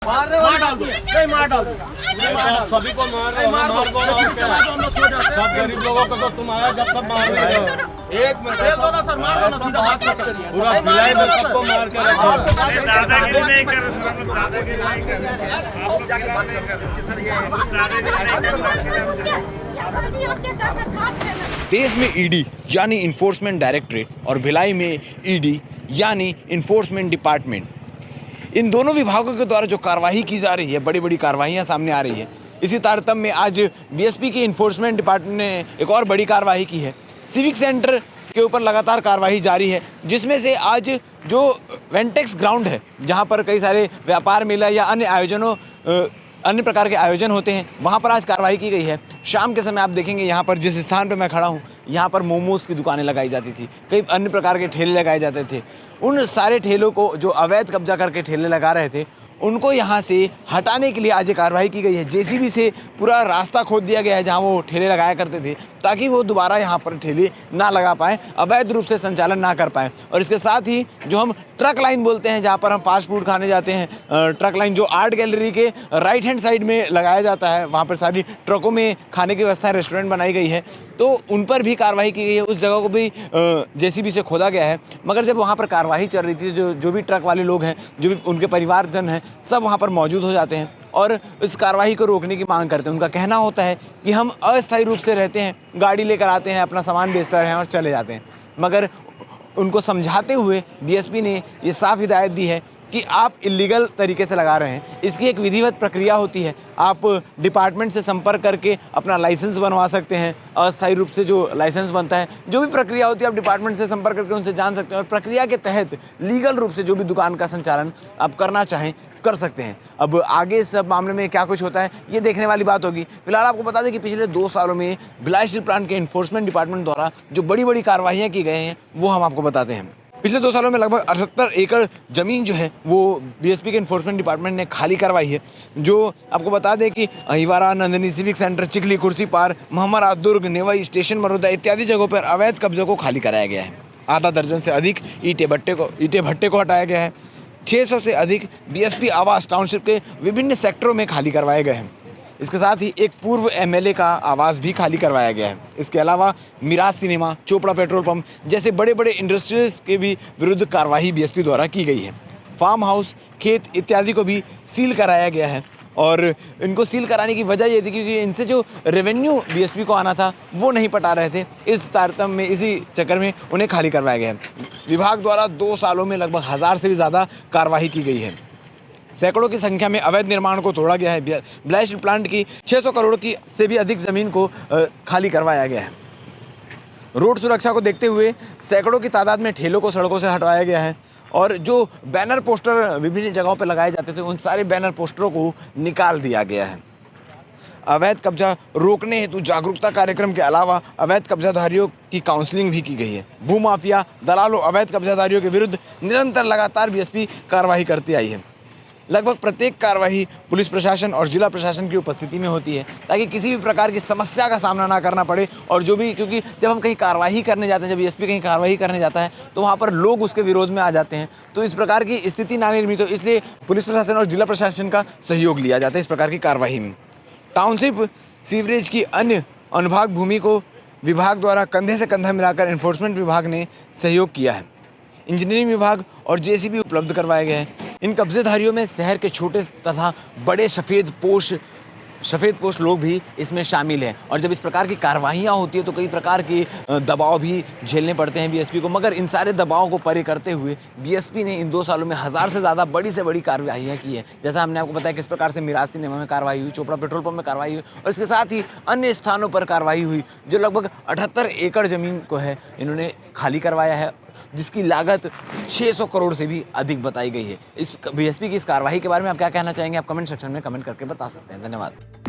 मार डाल दो, मार डाल दो, सभी को मार रहे हो, मार सब गरीब लोगों को तो तुम आया जब सब मार रहे हो। एक मिनट दो ना सर, मार दो ना, सीधा बात मत करिए। पूरा भिलाई में सबको मार के रखो। दादागिरी नहीं कर रहे, दादागिरी नहीं कर रहे, आप जाके बात कर रहे हैं सर। ये देश में ईडी यानी इन्फोर्समेंट डायरेक्टरेट और भिलाई में ईडी यानी इन्फोर्समेंट डिपार्टमेंट, इन दोनों विभागों के द्वारा जो कार्रवाई की जा रही है, बड़ी बड़ी कार्रवाइयाँ सामने आ रही है। इसी तारतम्य में आज बीएसपी के इन्फोर्समेंट डिपार्टमेंट ने एक और बड़ी कार्रवाई की है। सिविक सेंटर के ऊपर लगातार कार्रवाई जारी है, जिसमें से आज जो वेंटेक्स ग्राउंड है, जहाँ पर कई सारे व्यापार मेला या अन्य प्रकार के आयोजन होते हैं, वहाँ पर आज कार्रवाई की गई है। शाम के समय आप देखेंगे यहाँ पर जिस स्थान पर मैं खड़ा हूँ, यहाँ पर मोमोज़ की दुकानें लगाई जाती थी, कई अन्य प्रकार के ठेले लगाए जाते थे। उन सारे ठेलों को जो अवैध कब्जा करके ठेले लगा रहे थे, उनको यहाँ से हटाने के लिए आज ये कार्रवाई की गई है। जेसीबी से पूरा रास्ता खोद दिया गया है जहाँ वो ठेले लगाया करते थे, ताकि वो दोबारा यहाँ पर ठेले ना लगा पाएँ, अवैध रूप से संचालन ना कर पाएँ। और इसके साथ ही जो हम ट्रक लाइन बोलते हैं, जहाँ पर हम फास्ट फूड खाने जाते हैं, ट्रक लाइन जो आर्ट गैलरी के राइट हैंड साइड में लगाया जाता है, वहाँ पर सारी ट्रकों में खाने की व्यवस्था, रेस्टोरेंट बनाई गई है, तो उन पर भी कार्रवाई की गई है। उस जगह को भी जेसीबी से खोदा गया है। मगर जब वहाँ पर कार्रवाई चल रही थी, जो भी ट्रक वाले लोग हैं, जो भी उनके परिवारजन हैं, सब वहाँ पर मौजूद हो जाते हैं और इस कार्रवाई को रोकने की मांग करते हैं। उनका कहना होता है कि हम अस्थायी रूप से रहते हैं, गाड़ी लेकर आते हैं, अपना सामान बेचते हैं और चले जाते हैं। मगर उनको समझाते हुए बीएसपी ने ये साफ हिदायत दी है कि आप इलीगल तरीके से लगा रहे हैं, इसकी एक विधिवत प्रक्रिया होती है। आप डिपार्टमेंट से संपर्क करके अपना लाइसेंस बनवा सकते हैं। अस्थायी रूप से जो लाइसेंस बनता है, जो भी प्रक्रिया होती है, आप डिपार्टमेंट से संपर्क करके उनसे जान सकते हैं और प्रक्रिया के तहत लीगल रूप से जो भी दुकान का संचालन आप करना चाहें कर सकते हैं। अब आगे इस सब मामले में क्या कुछ होता है, ये देखने वाली बात होगी। फिलहाल आपको बता दें कि पिछले 2 सालों में भिलाई स्टील प्लांट के इन्फोर्समेंट डिपार्टमेंट द्वारा जो बड़ी बड़ी कार्रवाइयाँ की गई हैं, वो हम आपको बताते हैं। पिछले 2 सालों में लगभग 78 एकड़ ज़मीन जो है वो बीएसपी के इन्फोर्समेंट डिपार्टमेंट ने खाली करवाई है। जो आपको बता दें कि अहिवारा, नंदिनी, सिविक सेंटर, चिखली, कुर्सी पार, महमरा, दुर्ग, नेवई, स्टेशन मरोदा इत्यादि जगहों पर अवैध कब्जों को खाली कराया गया है। आधा दर्जन से अधिक ईंटे भट्टे को हटाया गया है। 600 से अधिक बीएसपी आवास टाउनशिप के विभिन्न सेक्टरों में खाली करवाए गए हैं। इसके साथ ही एक पूर्व एमएलए का आवास भी खाली करवाया गया है। इसके अलावा Miraj cinema, Chopra petrol pump जैसे बड़े बड़े इंडस्ट्रीज के भी विरुद्ध कार्रवाई बीएसपी द्वारा की गई है। फार्म हाउस, खेत इत्यादि को भी सील कराया गया है और इनको सील कराने की वजह ये थी क्योंकि इनसे जो रेवेन्यू बीएसपी को आना था वो नहीं पटा रहे थे। इस तारतम्य में, इसी चक्कर में उन्हें खाली करवाया गया है। विभाग द्वारा 2 सालों में लगभग 1000 से भी ज़्यादा कार्रवाई की गई है। सैकड़ों की संख्या में अवैध निर्माण को तोड़ा गया है। भिलाई स्टील प्लांट की 600 करोड़ की से भी अधिक ज़मीन को खाली करवाया गया है। रोड सुरक्षा को देखते हुए सैकड़ों की तादाद में ठेलों को सड़कों से हटवाया गया है और जो बैनर पोस्टर विभिन्न जगहों पर लगाए जाते थे, उन सारे बैनर पोस्टरों को निकाल दिया गया है। अवैध कब्जा रोकने हेतु जागरूकता कार्यक्रम के अलावा अवैध कब्जाधारियों की काउंसलिंग भी की गई है। भूमाफिया, दलालों, अवैध कब्जाधारियों के विरुद्ध निरंतर लगातार बीएसपी कार्रवाई करती आई है। लगभग प्रत्येक कार्रवाई पुलिस प्रशासन और जिला प्रशासन की उपस्थिति में होती है, ताकि किसी भी प्रकार की समस्या का सामना ना करना पड़े। और जो भी, क्योंकि जब हम कहीं कार्रवाई करने जाते हैं, जब बीएसपी कहीं कार्रवाई करने जाता है, तो वहाँ पर लोग उसके विरोध में आ जाते हैं, तो इस प्रकार की स्थिति ना निर्मित हो, इसलिए पुलिस प्रशासन और जिला प्रशासन का सहयोग लिया जाता है इस प्रकार की कार्रवाई में। टाउनशिप सीवरेज की अन्य अनुभाग भूमि को विभाग द्वारा कंधे से कंधा मिलाकर इन्फोर्समेंट विभाग ने सहयोग किया है। इंजीनियरिंग विभाग और जेसीबी उपलब्ध करवाए गए हैं। इन कब्जेधारियों में शहर के छोटे तथा बड़े सफ़ेदपोश लोग भी इसमें शामिल हैं। और जब इस प्रकार की कार्रवाइयाँ होती है तो कई प्रकार के दबाव भी झेलने पड़ते हैं बीएसपी को। मगर इन सारे दबावों को परे करते हुए बीएसपी ने इन 2 सालों में 1000 से ज़्यादा बड़ी से बड़ी कार्रवाइयाँ की है। जैसा हमने आपको बताया किस प्रकार से मिराज सिनेमा में कार्रवाई हुई, चोपड़ा पेट्रोल पंप में कार्रवाई हुई और इसके साथ ही अन्य स्थानों पर कार्रवाई हुई। जो लगभग 78 एकड़ ज़मीन को है इन्होंने खाली करवाया है, जिसकी लागत 600 करोड़ से भी अधिक बताई गई है। इस बीएसपी की इस कार्रवाई के बारे में आप क्या कहना चाहेंगे? आप कमेंट सेक्शन में कमेंट करके बता सकते हैं। धन्यवाद।